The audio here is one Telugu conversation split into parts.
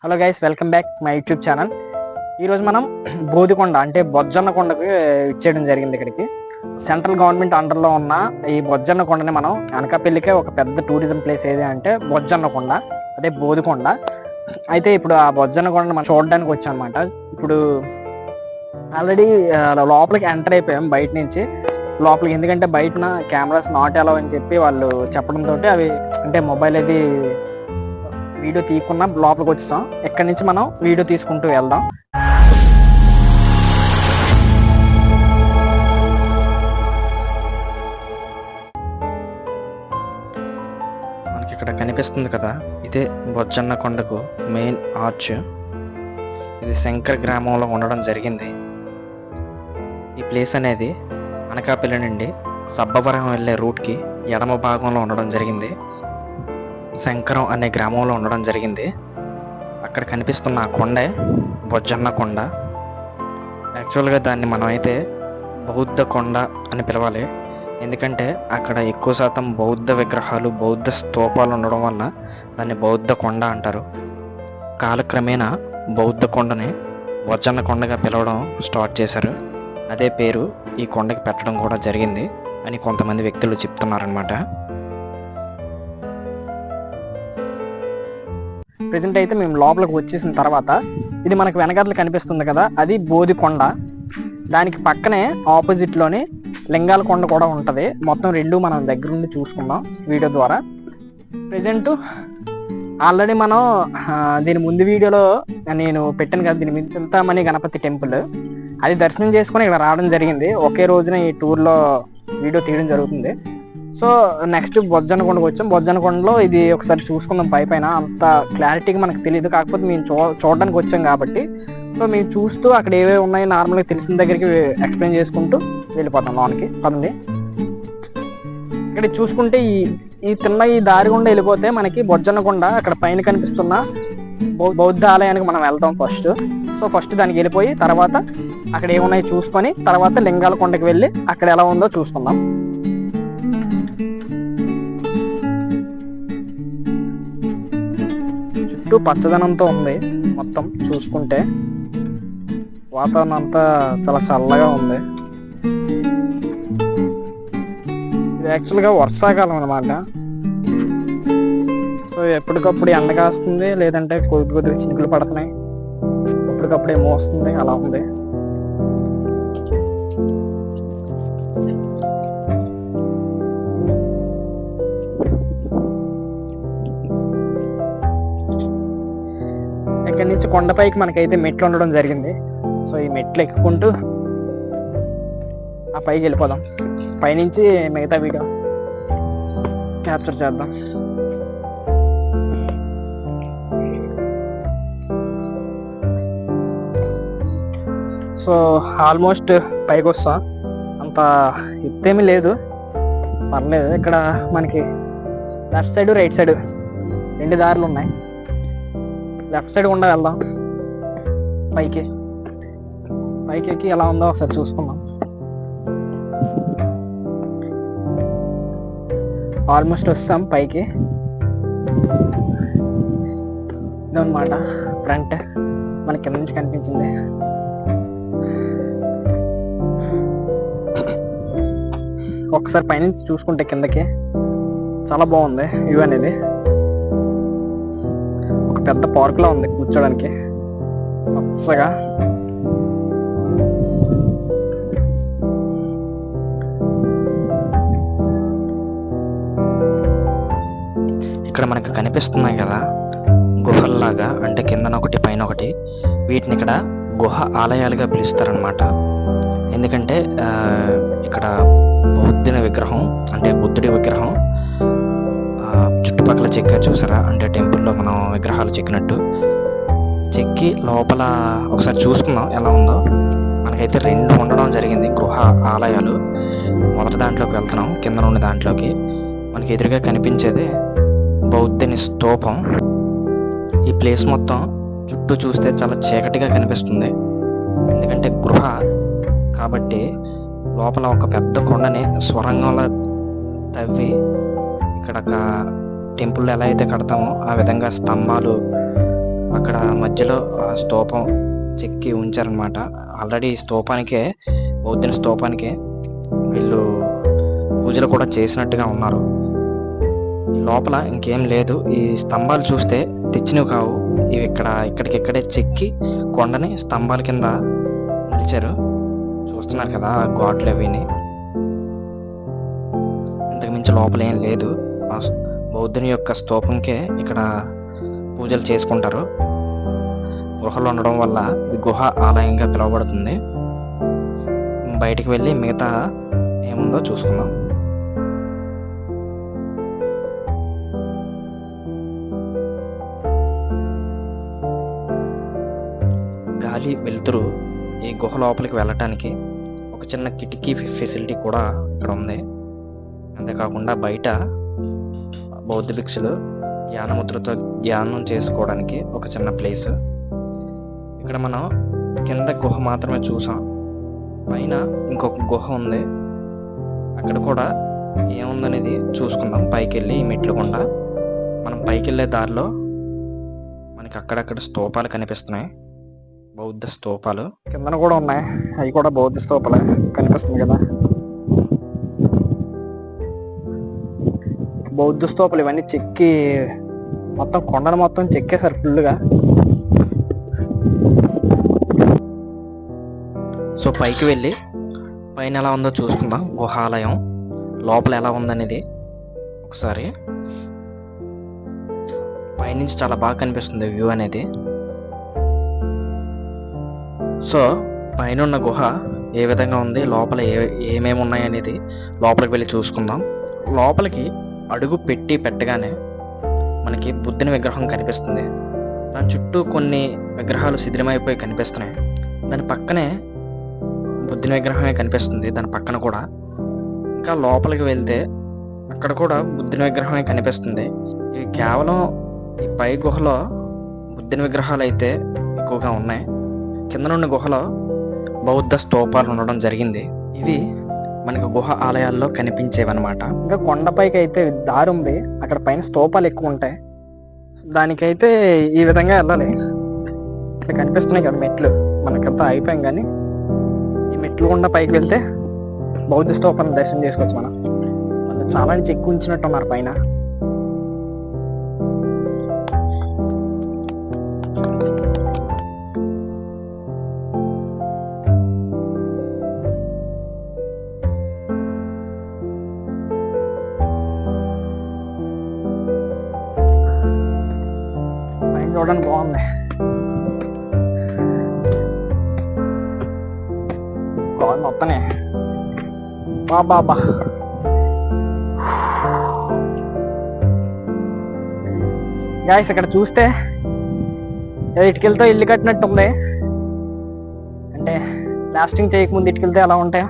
Hello guys, welcome back my YouTube channel. ఈరోజు మనం బోదికొండ అంటే బొజ్జన్న కొండకు ఇచ్చేయడం జరిగింది. ఇక్కడికి సెంట్రల్ గవర్నమెంట్ అండర్లో ఉన్న ఈ బొజ్జన్న కొండని మనం అనకాపల్లికే ఒక పెద్ద టూరిజం ప్లేస్ ఏది అంటే బొజ్జన్న కొండ, అదే బోదికొండ. అయితే ఇప్పుడు ఆ బొజ్జన్న కొండని మనం చూడడానికి వచ్చాం అనమాట. ఇప్పుడు ఆల్రెడీ లోపలికి ఎంటర్ అయిపోయాం బయట నుంచి లోపలికి, ఎందుకంటే బయటన కెమెరాస్ నాట్ అలౌ అని చెప్పి వాళ్ళు చెప్పడంతో అవి అంటే మొబైల్ అది వీడియో తీయకుండా లోపలికి వచ్చాం. ఎక్కడి నుంచి మనం వీడియో తీసుకుంటూ వెళ్దాం. మనకి ఇక్కడ కనిపిస్తుంది కదా, ఇదే బొజ్జన్న కొండకు మెయిన్ ఆర్చ్. ఇది శంకర్ గ్రామంలో ఉండడం జరిగింది. ఈ ప్లేస్ అనేది అనకాపల్లి నుండి సబ్బవరం వెళ్ళే రూట్కి ఎడమ భాగంలో ఉండడం జరిగింది. శంకరం అనే గ్రామంలో ఉండడం జరిగింది. అక్కడ కనిపిస్తున్న ఆ కొండే బొజ్జన్న కొండ. యాక్చువల్గా దాన్ని మనం అయితే బౌద్ధ కొండ అని పిలవాలి, ఎందుకంటే అక్కడ ఎక్కువ శాతం బౌద్ధ విగ్రహాలు, బౌద్ధ స్తూపాలు ఉండడం వల్ల దాన్ని బౌద్ధ కొండ అంటారు. కాలక్రమేణా బౌద్ధ కొండని బొజ్జన్న కొండగా పిలవడం స్టార్ట్ చేశారు. అదే పేరు ఈ కొండకి పెట్టడం కూడా జరిగింది అని కొంతమంది వ్యక్తులు చెప్తున్నారనమాట. ప్రెజెంట్ అయితే మేము లోపలికి వచ్చేసిన తర్వాత ఇది మనకు వెనకాతలు కనిపిస్తుంది కదా, అది బోదికొండ. దానికి పక్కనే ఆపోజిట్లోని లింగాల కొండ కూడా ఉంటుంది. మొత్తం రెండు మనం దగ్గర నుండి చూసుకుందాం వీడియో ద్వారా. ప్రెజెంట్ ఆల్రెడీ మనం దీని ముందు వీడియోలో నేను పెట్టాను కదా, దీని చింతామణి గణపతి టెంపుల్, అది దర్శనం చేసుకుని ఇక్కడ రావడం జరిగింది. ఒకే రోజున ఈ టూర్లో వీడియో తీయడం జరుగుతుంది. సో నెక్స్ట్ బొజ్జన్న కొండకు వచ్చాం. బొజ్జన్న కొండలో ఇది ఒకసారి చూసుకుందాం. పైన అంత క్లారిటీగా మనకు తెలియదు, కాకపోతే మేము చూడడానికి వచ్చాం కాబట్టి సో మేము చూస్తూ అక్కడ ఏవేవి ఉన్నాయో నార్మల్గా తెలిసిన దగ్గరికి ఎక్స్ప్లెయిన్ చేసుకుంటూ వెళ్ళిపోతాం లోనికి. పదండి. ఇక్కడ చూసుకుంటే ఈ తిన్న ఈ దారి గుండా వెళ్ళిపోతే మనకి బొజ్జన్న కొండ అక్కడ పైన కనిపిస్తున్న బౌద్ధ ఆలయానికి మనం వెళ్తాం ఫస్ట్. సో ఫస్ట్ దానికి వెళ్ళిపోయి తర్వాత అక్కడ ఏమున్నాయో చూసుకొని తర్వాత లింగాల కొండకి వెళ్ళి అక్కడ ఎలా ఉందో చూసుకుందాం. చుట్టూ పచ్చదనంతో ఉంది మొత్తం. చూసుకుంటే వాతావరణం అంతా చాలా చల్లగా ఉంది. ఇది యాక్చువల్గా వర్షాకాలం అనమాట. సో ఎప్పటికప్పుడు ఎండ కాస్తుంది, లేదంటే కొద్దిగా చినుకులు పడుతున్నాయి, ఎప్పటికప్పుడు ఏమో వస్తుంది, అలా ఉంది. ఇక్కడి నుంచి కొండపైకి మనకైతే మెట్లు ఉండడం జరిగింది. సో ఈ మెట్లు ఎక్కుకుంటూ ఆ పైకి వెళ్ళిపోదాం. పైనుంచి మిగతా వీడియో క్యాప్చర్ చేద్దాం. సో ఆల్మోస్ట్ పైకి వస్తాం. అంత ఎత్తేమీ లేదు, పర్లేదు. ఇక్కడ మనకి లెఫ్ట్ సైడ్ రైట్ సైడ్ రెండు దారులు ఉన్నాయి. లెఫ్ట్ సైడ్ గుండా వెళ్దాం. పైకి ఎక్కి ఎలా ఉందో ఒకసారి చూసుకుందాం. ఆల్మోస్ట్ వస్తాం పైకి. ఇదన్నమాట ఫ్రంట్ మనకి కింద నుంచి కనిపించింది. ఒకసారి పైనుంచి చూసుకుంటే కిందకి చాలా బాగుంది వ్యూ అనేది. పెద్ద పార్క్ లా ఉంది కూర్చోడానికి పచ్చగా. ఇక్కడ మనకు కనిపిస్తున్నాయి కదా గుహల్లాగా, అంటే కిందన ఒకటి పైన ఒకటి. వీటిని ఇక్కడ గుహ ఆలయాలుగా పిలుస్తారనమాట. ఎందుకంటే ఇక్కడ బౌద్ధుని విగ్రహం అంటే బుద్ధుడి విగ్రహం చుట్టుపక్కల చెక్కారు, చూసారా? అంటే టెంపుల్లో మనం విగ్రహాలు చెక్కినట్టు చెక్కి లోపల ఒకసారి చూసుకుందాం ఎలా ఉందో. మనకైతే రెండు ఉండడం జరిగింది గృహ ఆలయాలు. మొదటి దాంట్లోకి వెళ్తున్నాం, కింద నుండి దాంట్లోకి. మనకి ఎదురుగా కనిపించేది బౌద్ధుని స్తూపం. ఈ ప్లేస్ మొత్తం చుట్టూ చూస్తే చాలా చీకటిగా కనిపిస్తుంది, ఎందుకంటే గృహ కాబట్టి. లోపల ఒక పెద్ద కొండని స్వరంగంలో తవ్వి ఇక్కడ టెంపుల్ ఎలా అయితే కడతామో ఆ విధంగా స్తంభాలు అక్కడ మధ్యలో ఆ స్తూపం చెక్కి ఉంచారనమాట. ఆల్రెడీ స్తూపానికే, బౌద్ధుని స్తూపానికే వీళ్ళు పూజలు కూడా చేసినట్టుగా ఉన్నారు. ఈ లోపల ఇంకేం లేదు. ఈ స్తంభాలు చూస్తే తెచ్చినవి కావు, ఇవి ఇక్కడికిక్కడే చెక్కి కొండని స్తంభాల కింద నిలిచారు. చూస్తున్నారు కదా ఘాట్లు అవిని. ఇంతకు మించి లోపల ఏం లేదు. ఆ బౌద్ధుని యొక్క స్తూపంకే ఇక్కడ పూజలు చేసుకుంటారు. గుహలో ఉండడం వల్ల ఇది గుహ ఆలయంగా పిలువబడుతుంది. బయటికి వెళ్ళి మిగతా ఏముందో చూసుకుందాం. గాలి వెలుతురు ఈ గుహ లోపలికి వెళ్ళటానికి ఒక చిన్న కిటికీ ఫెసిలిటీ కూడా ఇక్కడ ఉంది. అంతేకాకుండా బయట బౌద్ధ భిక్షులు ధ్యానముద్రతో ధ్యానం చేసుకోవడానికి ఒక చిన్న ప్లేస్. ఇక్కడ మనం కింద గుహ మాత్రమే చూసాం, పైన ఇంకొక గుహ ఉంది. అక్కడ కూడా ఏముందనేది చూసుకుందాం. పైకి వెళ్ళి మెట్లు గుండా మనం పైకి వెళ్ళే దారిలో మనకి అక్కడక్కడ స్తూపాలు కనిపిస్తున్నాయి, బౌద్ధ స్తూపాలు. కిందన కూడా ఉన్నాయి, అవి కూడా బౌద్ధ స్తూపాలే కనిపిస్తుంది కదా. బౌద్ధ స్తూపాలు ఇవన్నీ చెక్కి మొత్తం కొండను మొత్తం చెక్కేశారు ఫుల్గా. సో పైకి వెళ్ళి పైన ఎలా ఉందో చూసుకుందాం. గుహాలయం లోపల ఎలా ఉందనేది ఒకసారి. పైనుంచి చాలా బాగా కనిపిస్తుంది వ్యూ అనేది. సో పైన ఉన్న గుహ ఏ విధంగా ఉంది, లోపల ఏమేమి ఉన్నాయనేది లోపలికి వెళ్ళి చూసుకుందాం. లోపలికి అడుగు పెట్టగానే మనకి బుద్ధుని విగ్రహం కనిపిస్తుంది. దాని చుట్టూ కొన్ని విగ్రహాలు శిథిలమైపోయి కనిపిస్తున్నాయి. దాని పక్కనే బుద్ధుని విగ్రహమే కనిపిస్తుంది. దాని పక్కన కూడా ఇంకా లోపలికి వెళ్తే అక్కడ కూడా బుద్ధుని విగ్రహమే కనిపిస్తుంది. ఇవి కేవలం ఈ పై గుహలో బుద్ధుని విగ్రహాలు అయితే ఎక్కువగా ఉన్నాయి. కింద నుండి గుహలో బౌద్ధ స్తూపాలు ఉండడం జరిగింది. ఇవి మనకు గుహ ఆలయాల్లో కనిపించేవన్నమాట. ఇంకా కొండపైకి అయితే దారి ఉంది, అక్కడ పైన స్తూపాలు ఎక్కువ ఉంటాయి. దానికైతే ఈ విధంగా వెళ్ళాలి. ఇక్కడ కనిపిస్తున్నాయి కదా మెట్లు, మనకంతా అయిపోయాం. కానీ ఈ మెట్లు గుండా పైకి వెళ్తే బౌద్ధ స్తూపాన్ని దర్శనం చేసుకోవచ్చు మనం. వాళ్ళు చాలా చెక్కు ఉంచినట్టు ఉన్నారు పైన. చూడండి బాగుంది. మొత్తనే బాబా గాయస్, ఇక్కడ చూస్తే ఇటుకలతో ఇల్లు కట్టినట్టు ఉంది. అంటే ప్లాస్టింగ్ చేయకముందు ఇటుకలతో ఎలా ఉంటాయో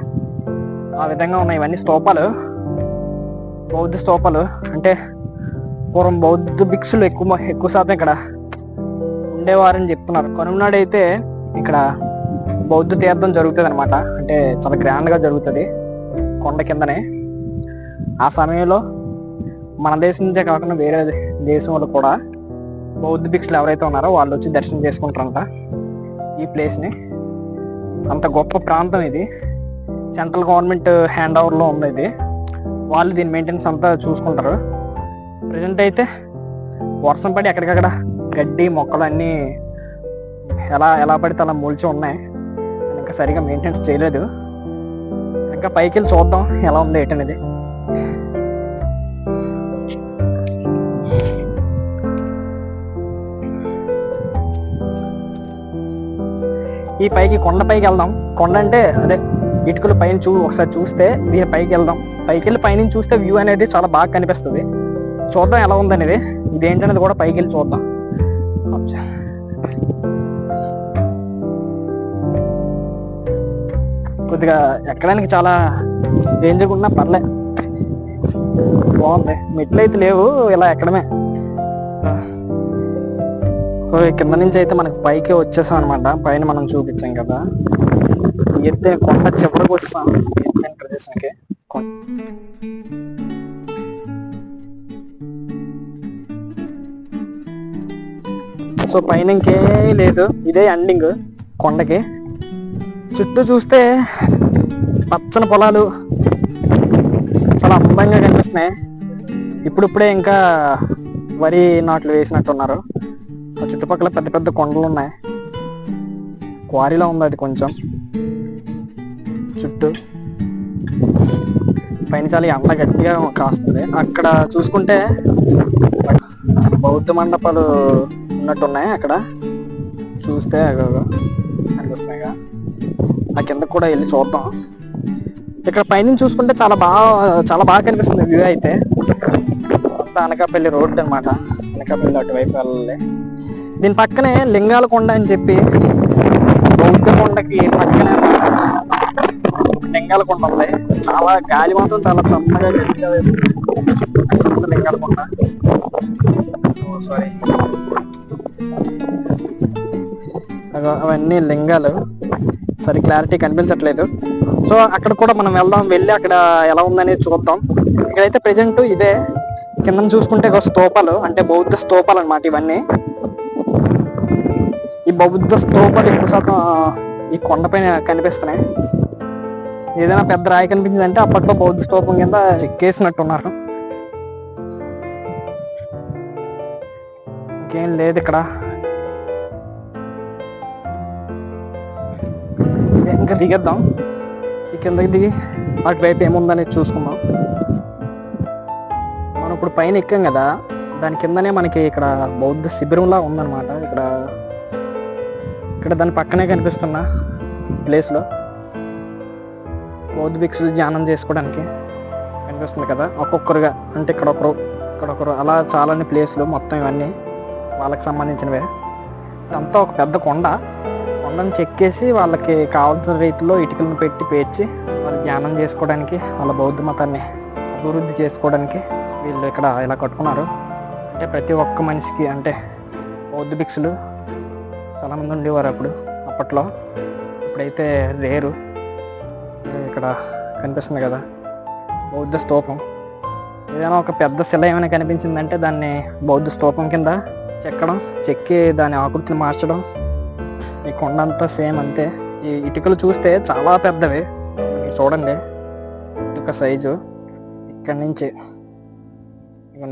ఆ విధంగా ఉన్నాయి. ఇవన్నీ స్తూపాలు, బౌద్ధ స్తూపాలు. అంటే పూర్వం బౌద్ధ భిక్షులు ఎక్కువ శాతం ఇక్కడ ఉండేవారని చెప్తున్నారు. కొనుమనాడు అయితే ఇక్కడ బౌద్ధ తీర్థం జరుగుతుంది అనమాట. అంటే చాలా గ్రాండ్ గా జరుగుతుంది కొండ కిందనే. ఆ సమయంలో మన దేశం నుంచే కాకుండా వేరే దేశం వాళ్ళు కూడా బౌద్ధ భిక్షులు ఎవరైతే ఉన్నారో వాళ్ళు వచ్చి దర్శనం చేసుకుంటారంట ఈ ప్లేస్ ని. అంత గొప్ప ప్రాంతం ఇది. సెంట్రల్ గవర్నమెంట్ హ్యాండ్ ఓవర్ లో ఉంది ఇది. వాళ్ళు దీని మెయింటెనెన్స్ అంతా చూసుకుంటారు. ప్రజెంట్ అయితే వర్షం పడి అక్కడికక్కడ గడ్డి మొక్కలు అన్నీ ఎలా పడితే అలా మొలిచి ఉన్నాయి. ఇంకా సరిగా మెయింటెనెన్స్ చేయలేదు. ఇంకా పైకి వెళ్ళి చూద్దాం ఎలా ఉంది ఏంటనేది. ఈ పైకి కొండ పైకి వెళ్దాం. కొండ అంటే అదే ఇటుకలు పైన ఒకసారి చూస్తే దీని పైకి వెళ్దాం. పైకి వెళ్ళి పైన చూస్తే వ్యూ అనేది చాలా బాగా కనిపిస్తుంది. చూద్దాం ఎలా ఉందనేది. ఇదేంటనేది కూడా పైకి వెళ్ళి చూద్దాం. కొద్దిగా ఎక్కడానికి చాలా డేంజర్గా ఉన్నా పర్లే, బాగుంది. మెట్లు అయితే లేవు, ఇలా ఎక్కడమే. సో కింద నుంచి అయితే మనకి పైకి వచ్చేసాం అనమాట. పైన మనం చూపించాం కదా, ఎత్తైన కొండ చివరికి వస్తాం ఎత్తైన ప్రదేశానికి. సో పైన ఇంకేం లేదు, ఇదే ఎండింగ్ కొండకి. చుట్టూ చూస్తే పచ్చని పొలాలు చాలా అందంగా కనిపిస్తున్నాయి. ఇప్పుడిప్పుడే ఇంకా వరి నాట్లు వేసినట్టున్నారు. ఆ చుట్టుపక్కల పెద్ద పెద్ద కొండలు ఉన్నాయి. క్వారీలో ఉంది అది కొంచెం చుట్టూ. పైన చాలా ఎండ గట్టిగా కాస్తుంది. అక్కడ చూసుకుంటే బౌద్ధ మండపాలు ఉన్నట్టున్నాయి. అక్కడ చూస్తే కనిపిస్తున్నాయిగా. ఆ కింద కూడా వెళ్ళి చూద్దాం. ఇక్కడ పైనుంచి చూసుకుంటే చాలా బాగా కనిపిస్తుంది వ్యూ అయితే. అంతా అనకాపల్లి రోడ్డు అనమాట. అనకాపల్లి అటువైపు వెళ్ళాలి. దీని పక్కనే లింగాల కొండ అని చెప్పి బౌద్ధ కొండకి పక్కనే లింగాల కొండ ఉంది. చాలా గాలి మాత్రం చాలా చల్లగా గట్టిగా వేస్తుంది. లింగాల కొండ, సారీ, అవన్నీ లింగాలు. సరి క్లారిటీ కనిపించట్లేదు. సో అక్కడ కూడా మనం వెళ్ళి అక్కడ ఎలా ఉందనేది చూద్దాం. ఇక్కడైతే ప్రెజెంట్ ఇదే. కింద చూసుకుంటే స్తూపాలు, అంటే బౌద్ధ స్తూపాలు అన్నమాట ఇవన్నీ. ఈ బౌద్ధ స్తూపాలు ఎక్కువ శాతం ఈ కొండపైన కనిపిస్తున్నాయి. ఏదైనా పెద్ద రాయి కనిపించిందంటే అప్పట్లో బౌద్ధ స్తూపం కింద చెక్కేసినట్టున్నారు. ఇంకేం లేదు ఇక్కడ. ఇంకా దిగేద్దాం. ఈ కిందకి దిగి అటువైపు ఏముందనేది చూసుకుందాం. మనం ఇప్పుడు పైన ఎక్కాం కదా, దాని కిందనే మనకి ఇక్కడ బౌద్ధ శిబిరంలా ఉందన్నమాట. ఇక్కడ దాని పక్కనే కనిపిస్తున్న ప్లేస్లో బౌద్ధ భిక్షులు ధ్యానం చేసుకోవడానికి కనిపిస్తుంది కదా, ఒక్కొక్కరుగా. అంటే ఇక్కడొకరు అలా చాలాని ప్లేస్లు మొత్తం ఇవన్నీ వాళ్ళకి సంబంధించినవే. అంతా ఒక పెద్ద కొండను చెక్కేసి వాళ్ళకి కావాల్సిన రీతిలో ఇటుకలను పెట్టి పేర్చి వాళ్ళు ధ్యానం చేసుకోవడానికి, వాళ్ళ బౌద్ధ మతాన్ని అభివృద్ధి చేసుకోవడానికి వీళ్ళు ఇక్కడ ఇలా కట్టుకున్నారు. అంటే ప్రతి ఒక్క మనిషికి, అంటే బౌద్ధ భిక్షులు చాలామంది ఉండేవారు అప్పట్లో. ఇప్పుడైతే రేరు. ఇక్కడ కనిపిస్తుంది కదా బౌద్ధ స్తూపం. ఏదైనా ఒక పెద్ద శిల ఏమైనా కనిపించిందంటే దాన్ని బౌద్ధ స్తూపం కింద చెక్కి దాని ఆకృతిని మార్చడం. ఈ కొండ అంతా సేమ్ అంతే. ఈ ఇటుకలు చూస్తే చాలా పెద్దవి. చూడండి ఇటుక సైజు. ఇక్కడి నుంచి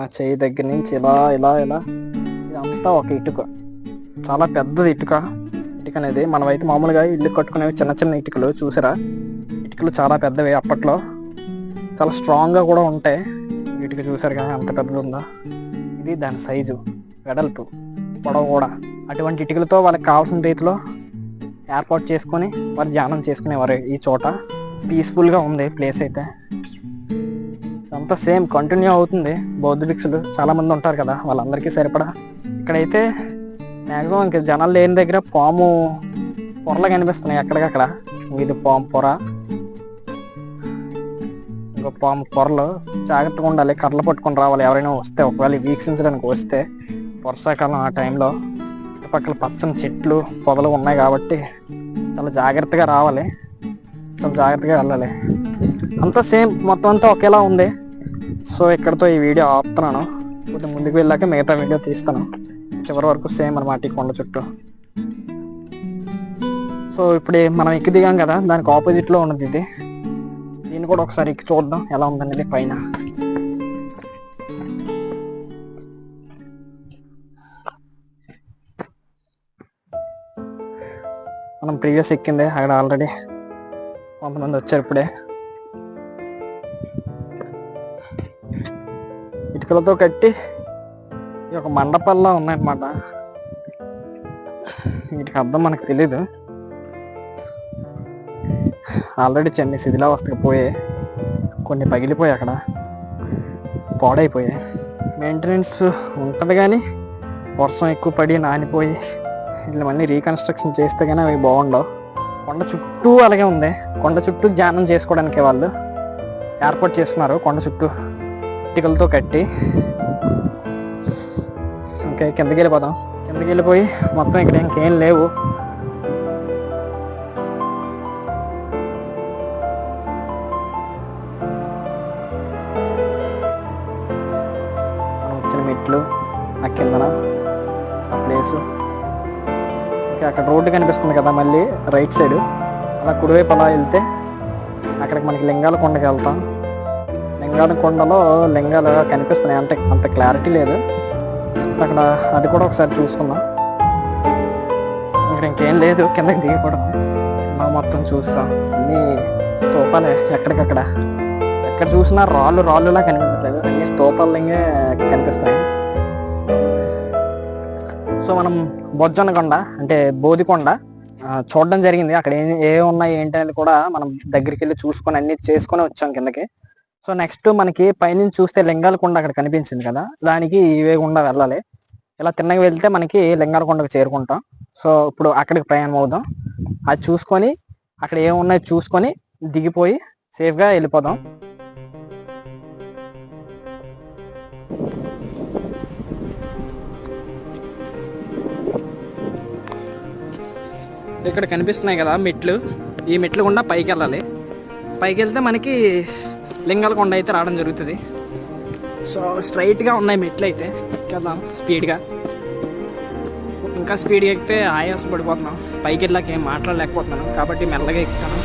నా చేయి దగ్గర నుంచి ఇలా ఇదంతా ఒక ఇటుక. చాలా పెద్దది ఇటుక అనేది. మనమైతే మామూలుగా ఇల్లు కట్టుకునేవి చిన్న చిన్న ఇటుకలు చూసారా. ఇటుకలు చాలా పెద్దవి అప్పట్లో, చాలా స్ట్రాంగ్గా కూడా ఉంటాయి. ఇటుక చూసారు కదా ఎంత పెద్దది ఉందో. ఇది దాని సైజు, వెడల్పు, పొడవు కూడా. అటువంటి ఇటుకలతో వాళ్ళకి కావాల్సిన రీతిలో ఏర్పాటు చేసుకొని వారు ధ్యానం చేసుకునేవారు. ఈ చోట పీస్ఫుల్గా ఉంది ప్లేస్ అయితే. అంతా సేమ్ కంటిన్యూ అవుతుంది. బౌద్ధ భిక్షులు చాలా మంది ఉంటారు కదా, వాళ్ళందరికీ సరిపడా. ఇక్కడైతే మ్యాక్సిమం ఇంక జనాలు లేని దగ్గర పాము పొరలు కనిపిస్తున్నాయి ఎక్కడికక్కడ. ఇది పాము పొర, ఇంకో పాము పొరలు. జాగ్రత్తగా ఉండాలి, కర్రలు పట్టుకొని రావాలి ఎవరైనా వస్తే. ఒకవేళ వీక్షించడానికి వస్తే వర్షాకాలం ఆ టైంలో చుట్టుపక్కల పచ్చని చెట్లు పొదలు ఉన్నాయి కాబట్టి చాలా జాగ్రత్తగా రావాలి, చాలా జాగ్రత్తగా వెళ్ళాలి. అంతా సేమ్, మొత్తం అంతా ఒకేలా ఉంది. సో ఇక్కడతో ఈ వీడియో ఆపుతున్నాను. కొంచెం ముందుకు వెళ్ళాక మిగతా వీడియో తీస్తాను. చివరి వరకు సేమ్ అన్నమాట ఈ కొండ చుట్టూ. సో ఇప్పుడు మనం ఎక్కి దిగాం కదా, దానికి ఆపోజిట్లో ఉన్నది ఇది. దీన్ని కూడా ఒకసారి ఎక్కి చూద్దాం ఎలా ఉందనేది పైన. మనం ప్రీవియస్ ఎక్కిందే, అక్కడ ఆల్రెడీ కొంతమంది వచ్చారు ఇప్పుడే. ఇటుకలతో కట్టి ఈ ఒక మండపాల్లో ఉన్నాయన్నమాట. వీటికి అర్థం మనకు తెలీదు. ఆల్రెడీ చిన్న శిథిలావస్థకు పోయాయి, కొన్ని పగిలిపోయాయి, అక్కడ పాడైపోయాయి. మెయింటెనెన్స్ ఉంటుంది కానీ వర్షం ఎక్కువ పడి నానిపోయి వీళ్ళు మళ్ళీ రీకన్స్ట్రక్షన్ చేస్తే కానీ అవి బాగుండవు. కొండ చుట్టూ అలాగే ఉంది. కొండ చుట్టూ ధ్యానం చేసుకోవడానికి వాళ్ళు ఏర్పాటు చేసుకున్నారు. కొండ చుట్టూ ఇటుకలతో కట్టి. ఇంకా కిందకి వెళ్ళిపోదాం. కిందకి వెళ్ళిపోయి మొత్తం ఇక్కడ ఇంకేం లేవు. మనం వచ్చిన మెట్లు, ఆ కిందన ఆ ప్లేసు మనకి అక్కడ రోడ్డు కనిపిస్తుంది కదా, మళ్ళీ రైట్ సైడ్ అలా కుడివైపు అలా వెళ్తే అక్కడికి మనకి లింగాల కొండకి వెళ్తాం. లింగాల కొండలో లింగాలు కనిపిస్తున్నాయి, అంటే అంత క్లారిటీ లేదు అక్కడ, అది కూడా ఒకసారి చూసుకుందాం. ఇక్కడ ఇంకేం లేదు, కిందకి దిగిపోవడం. మొత్తం చూస్తాం, అన్ని స్తూపాలే ఎక్కడికక్కడ, ఎక్కడ చూసినా రాళ్ళులా కనిపించట్లేదు, అన్ని స్తూపాలే కనిపిస్తున్నాయి. సో మనం బొజ్జనకొండ అంటే బోధికొండ చూడడం జరిగింది. అక్కడ ఏ ఉన్నాయి ఏంటి అనేది కూడా మనం దగ్గరికి వెళ్ళి చూసుకొని అన్ని చేసుకొని వచ్చాం కిందకి. సో నెక్స్ట్ మనకి పైనుంచి చూస్తే లింగాల కొండ అక్కడ కనిపించింది కదా, దానికి ఇవే గుండా వెళ్ళాలి. ఇలా తిన్నగా వెళ్తే మనకి లింగాల కొండకు చేరుకుంటాం. సో ఇప్పుడు అక్కడికి ప్రయాణం అవుదాం. అది చూసుకొని అక్కడ ఏమున్నాయో చూసుకొని దిగిపోయి సేఫ్గా వెళ్ళిపోదాం. ఇక్కడ కనిపిస్తున్నాయి కదా మెట్లు, ఈ మెట్లు గుండా పైకి వెళ్ళాలి. పైకి వెళ్తే మనకి లింగాల కొండ అయితే రావడం జరుగుతుంది. సో స్ట్రైట్గా ఉన్నాయి మెట్లు అయితే, ఎక్కేద్దాం స్పీడ్గా. ఇంకా స్పీడ్గా ఎక్కితే ఆయాస పడిపోతున్నాం, పైకి వెళ్ళాక ఏం మాట్లాడలేకపోతున్నాను కాబట్టి మెల్లగా ఎక్కుతాను.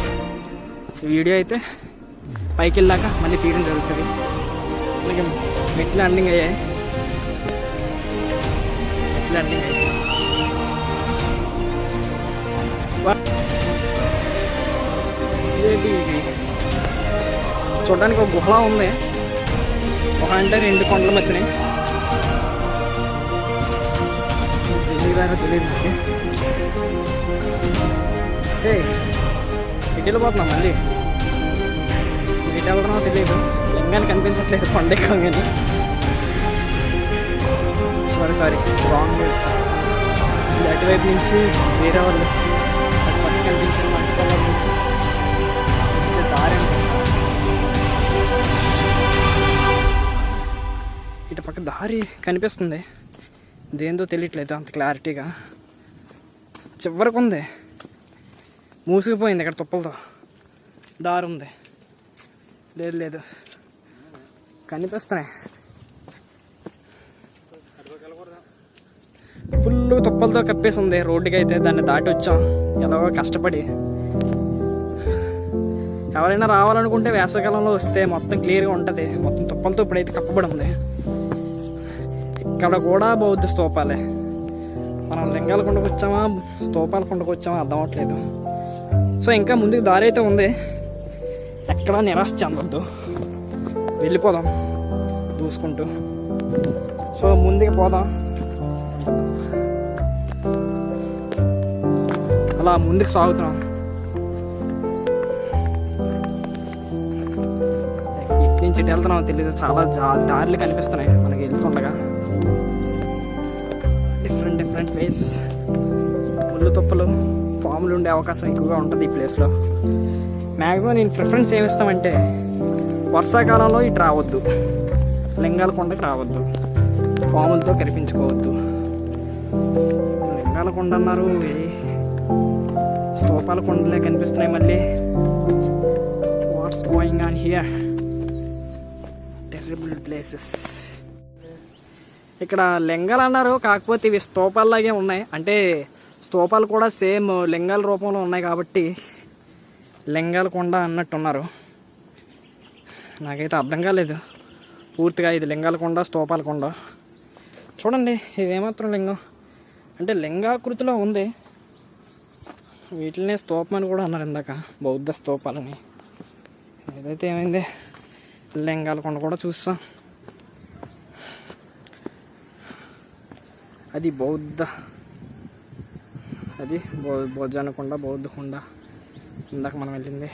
ఈ వీడియో అయితే పైకి వెళ్ళాక మళ్ళీ తీయడం జరుగుతుంది. మనకి మెట్లు ల్యాండింగ్ అయ్యాయి, మెట్లు ల్యాండింగ్ అయ్యాయి. ఇదేంటి ఇది, చూడడానికి ఒక గుహలా ఉంది. గుహ అంటే 2 కొండల మధ్యనే, తెలియదు మనకి. ఇటు వెళ్ళిపోతున్నాం, మళ్ళీ ఇటు వెళ్తున్నామో తెలియదు. లింగాన్ని కనిపించట్లేదు కొండ కానీ. Sorry wrong. అటువైపు నుంచి వేరే వాళ్ళు అటు పక్క కనిపించిన మంచి పొలం నుంచి వచ్చే దారి. ఇటు పక్క దారి కనిపిస్తుంది, దేంతో తెలియట్లేదు అంత క్లారిటీగా. చివరికి ఉంది, మూసుకుపోయింది ఇక్కడ తుప్పలతో. దారి ఉంది, లేదు కనిపిస్తున్నాయి. ఫుల్ తుప్పలతో కప్పేసి ఉంది రోడ్డుకి అయితే. దాన్ని దాటి వచ్చాం ఎలాగో కష్టపడి. ఎవరైనా రావాలనుకుంటే వేసవికాలంలో వస్తే మొత్తం క్లియర్గా ఉంటుంది. మొత్తం తుప్పలతో ఇప్పుడైతే కప్పబడి ఉంది. ఇక్కడ కూడా బౌద్ధ స్తూపాలే. మనం లింగాల కొండకు వచ్చామా స్తూపాల కొండకు వచ్చామా అర్థం అవట్లేదు. సో ఇంకా ముందుకు దారి అయితే ఉంది, ఎక్కడా నిరాశ చెందొద్దు, వెళ్ళిపోదాం దూసుకుంటూ. సో ముందుకు పోదాం, అలా ముందుకు సాగుతున్నాం. ఇటు నుంచి ఇటు వెళ్తున్నాం తెలియదు, చాలా దారులు కనిపిస్తున్నాయి మనకి వెళ్తుండగా. డిఫరెంట్ ప్లేస్, ముళ్ళు తుప్పలు, పాములు ఉండే అవకాశం ఎక్కువగా ఉంటుంది ఈ ప్లేస్లో. మ్యాక్సిమం నేను ప్రిఫరెన్స్ ఏమిస్తామంటే వర్షాకాలంలో ఇటు రావద్దు, లింగాల కొండకి రావద్దు, పాములతో కనిపించుకోవద్దు. లింగాల కొండ అన్నారు, స్తూపాల కొండలే కనిపిస్తున్నాయి మళ్ళీ. What's going on here, terrible places. ఇక్కడ లింగాలు అన్నారు, కాకపోతే ఇవి స్తూపాల్లాగే ఉన్నాయి. అంటే స్తూపాలు కూడా సేమ్ లింగాల రూపంలో ఉన్నాయి కాబట్టి లింగాల కొండ అన్నట్టున్నారు. నాకైతే అర్థం కాలేదు పూర్తిగా, ఇది లింగాల కొండ స్తూపాల కొండ. చూడండి ఇదేమాత్రం లింగం అంటే లింగాకృతిలో ఉంది. వీటినే స్తూపం అని కూడా అన్నారు ఇందాక, బౌద్ధ స్తూపాలని. ఏదైతే ఏమైంది, లింగాల కొండ కూడా చూస్తాం. అది బొజ్జనకొండ, బౌద్ధ కొండ ఇందాక మనం వెళ్ళింది.